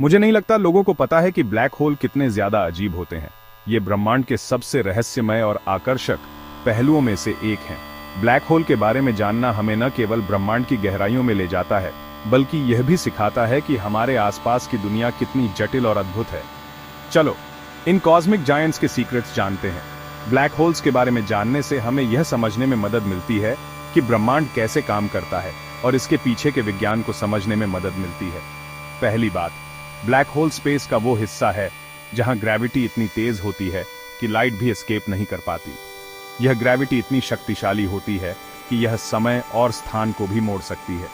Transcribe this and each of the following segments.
मुझे नहीं लगता लोगों को पता है कि ब्लैक होल कितने ज्यादा अजीब होते हैं। ये ब्रह्मांड के सबसे रहस्यमय और आकर्षक पहलुओं में से एक हैं। ब्लैक होल के बारे में जानना हमें न केवल ब्रह्मांड की गहराइयों में ले जाता है, बल्कि यह भी सिखाता है कि हमारे आसपास की दुनिया कितनी जटिल और अद्भुत है। चलो इन कॉस्मिक जायंट्स के सीक्रेट्स जानते हैं। ब्लैक होल्स के बारे में जानने से हमें यह समझने में मदद मिलती है कि ब्रह्मांड कैसे काम करता है और इसके पीछे के विज्ञान को समझने में मदद मिलती है। पहली बात, ब्लैक होल स्पेस का वो हिस्सा है जहां ग्रेविटी इतनी तेज होती है कि लाइट भी एस्केप नहीं कर पाती। यह ग्रेविटी इतनी शक्तिशाली होती है कि यह समय और स्थान को भी मोड़ सकती है।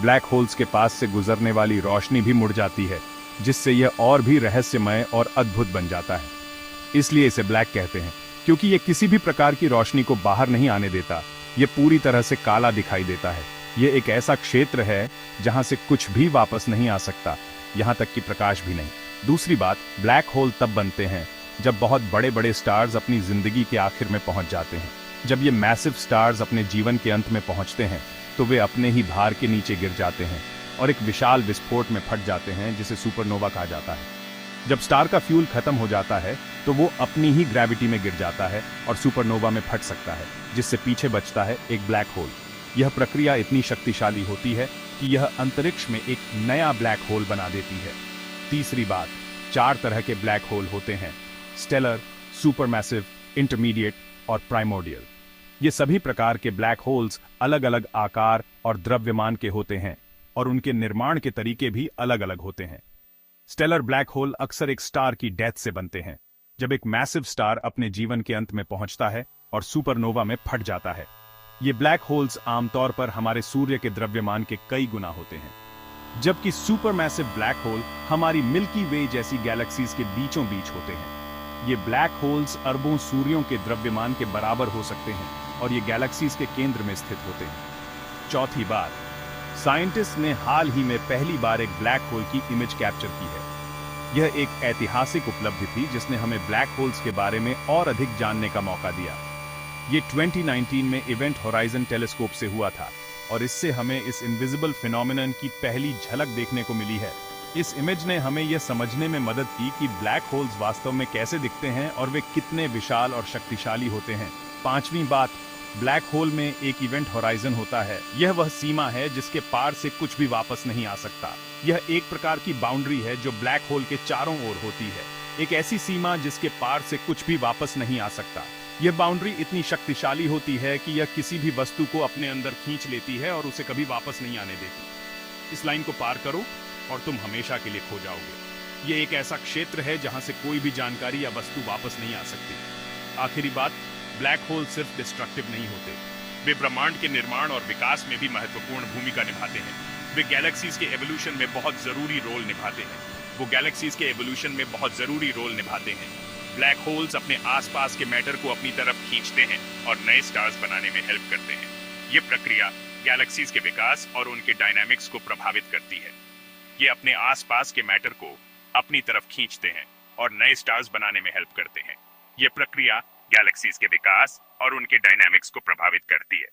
ब्लैक होल्स के पास से गुजरने वाली रोशनी भी मुड़ जाती है, जिससे यह और भी रहस्यमय और अद्भुत बन जाता है। इसलिए इसे ब्लैक कहते हैं, क्योंकि यह किसी भी प्रकार की रोशनी को बाहर नहीं आने देता। यह पूरी तरह से काला दिखाई देता है। यह एक ऐसा क्षेत्र है जहां से कुछ भी वापस नहीं आ सकता, यहां तक कि प्रकाश भी नहीं। दूसरी बात, ब्लैक होल तब बनते हैं जब बहुत बड़े बड़े स्टार्स अपनी जिंदगी के आखिर में पहुंच जाते हैं। जब ये मैसिव स्टार्स अपने जीवन के अंत में पहुंचते हैं तो वे अपने ही भार के नीचे गिर जाते हैं और एक विशाल विस्फोट में फट जाते हैं, जिसे सुपरनोवा कहा जाता है। जब स्टार का फ्यूल खत्म हो जाता है तो वो अपनी ही ग्रेविटी में गिर जाता है और सुपरनोवा में फट सकता है, जिससे पीछे बचता है एक ब्लैक होल। यह प्रक्रिया इतनी शक्तिशाली होती है कि यह अंतरिक्ष में एक नया ब्लैक होल बना देती है। तीसरी बात, 4 तरह के ब्लैक होल होते हैं: स्टेलर, सुपरमैसिव, इंटरमीडिएट और प्राइमोर्डियल। ये सभी प्रकार के ब्लैक होल्स अलग अलग आकार और द्रव्यमान के होते हैं और उनके निर्माण के तरीके भी अलग अलग होते हैं। स्टेलर ब्लैक होल अक्सर एक स्टार की डेथ से बनते हैं, जब एक मैसिव स्टार अपने जीवन के अंत में पहुंचता है और सुपरनोवा में फट जाता है। ये ब्लैक होल्स आमतौर पर हमारे सूर्य के द्रव्यमान के कई गुना होते हैं, जबकि सुपरमैसिव ब्लैक होल हमारी मिल्की वे जैसी गैलेक्सीज के बीचों बीच होते हैं। ये ब्लैक होल्स अरबों सूर्यों के द्रव्यमान के बराबर हो सकते हैं और ये गैलेक्सीज के केंद्र में स्थित होते हैं। चौथी बात, साइंटिस्ट ने हाल ही में पहली बार एक ब्लैक होल की इमेज कैप्चर की है। यह एक ऐतिहासिक उपलब्धि थी जिसने हमें ब्लैक होल्स के बारे में और अधिक जानने का मौका दिया। ये 2019 में इवेंट होराइजन टेलीस्कोप से हुआ था और इससे हमें इस इनविजिबल फिनोमिनन की पहली झलक देखने को मिली है। इस इमेज ने हमें यह समझने में मदद की कि ब्लैक होल्स वास्तव में कैसे दिखते हैं और वे कितने विशाल और शक्तिशाली होते हैं। पांचवी बात, ब्लैक होल में एक इवेंट होराइजन होता है। यह वह सीमा है जिसके पार से कुछ भी वापस नहीं आ सकता। यह एक प्रकार की बाउंड्री है जो ब्लैक होल के चारों ओर होती है, एक ऐसी सीमा जिसके पार से कुछ भी वापस नहीं आ सकता। यह बाउंड्री इतनी शक्तिशाली होती है कि यह किसी भी वस्तु को अपने अंदर खींच लेती है और उसे कभी वापस नहीं आने देती। इस लाइन को पार करो और तुम हमेशा के लिए खो जाओगे। यह एक ऐसा क्षेत्र है जहां से कोई भी जानकारी या वस्तु वापस नहीं आ सकती। आखिरी बात, ब्लैक होल सिर्फ डिस्ट्रक्टिव नहीं होते, वे ब्रह्मांड के निर्माण और विकास में भी महत्वपूर्ण भूमिका निभाते हैं। वे गैलेक्सीज के एवोल्यूशन में बहुत जरूरी रोल निभाते हैं। ब्लैक होल्स अपने आसपास के मैटर को अपनी तरफ खींचते हैं और नए स्टार्स बनाने में हेल्प करते हैं। ये प्रक्रिया गैलेक्सीज के विकास और उनके डायनामिक्स को प्रभावित करती है। ये अपने आसपास के मैटर को अपनी तरफ खींचते हैं और नए स्टार्स बनाने में हेल्प करते हैं। ये प्रक्रिया गैलेक्सीज के विकास और उनके डायनामिक्स को प्रभावित करती है।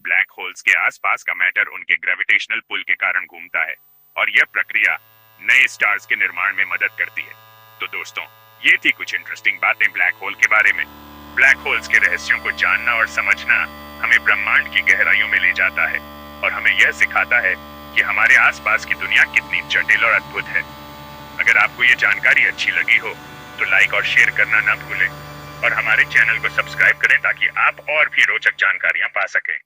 ब्लैक होल्स के आसपास का मैटर उनके ग्रेविटेशनल पुल के कारण घूमता है और यह प्रक्रिया नए स्टार्स के निर्माण में मदद करती है। तो दोस्तों, ये थी कुछ इंटरेस्टिंग बातें ब्लैक होल के बारे में। ब्लैक होल्स के रहस्यों को जानना और समझना हमें ब्रह्मांड की गहराइयों में ले जाता है और हमें यह सिखाता है कि हमारे आसपास की दुनिया कितनी जटिल और अद्भुत है। अगर आपको ये जानकारी अच्छी लगी हो तो लाइक और शेयर करना ना भूलें और हमारे चैनल को सब्सक्राइब करें ताकि आप और भी रोचक जानकारियां पा सकें।